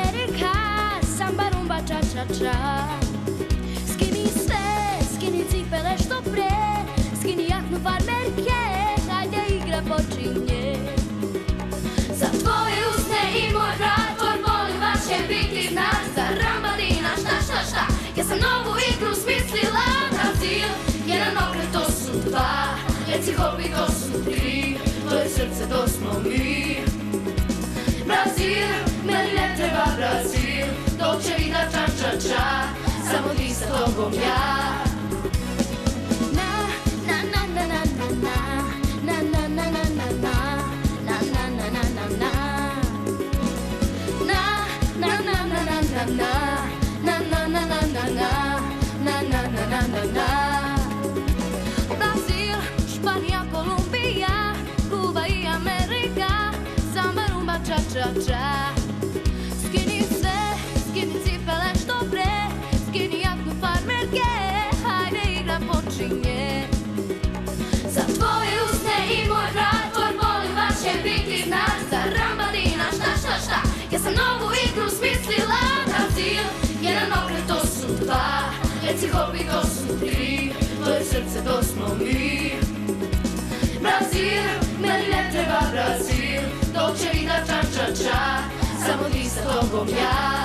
Amerika, samba, rumba, ča, ča, ča. Skini sve, skini cipele što pre, skini jaknu farmerke, hajde igra počinje. Za tvoje usne i moj vrat, volim vas će biti znak za rambadina, šta, ja sam novu igru smislila. Brazil, jedan okret, to su dva, reci hop i to su tri, to je srce, to smo mi. Brazil, meni ne treba Brazil, Dolce Vita, ča, ča, ča, samo ti sa tobom ja. Brazil, Španija, Kolumbija, Kuba i Amerika, samba, rumba, ča, ča, ča. Skini sve, skini cipele što pre, skini jaknu farmerke, hajde igra počinje. Za tvoje usne i moj vrat, volim vas će biti znak za rambadina, šta, ja sam novu igru smislila. Brazil, jedan okret, to su dva, reci hop i to su tri, to je srce, to smo mi. Brazil, meni ne treba Brazil, Dolce Vita, ča, ča, ča, samo ti sa tobom ja.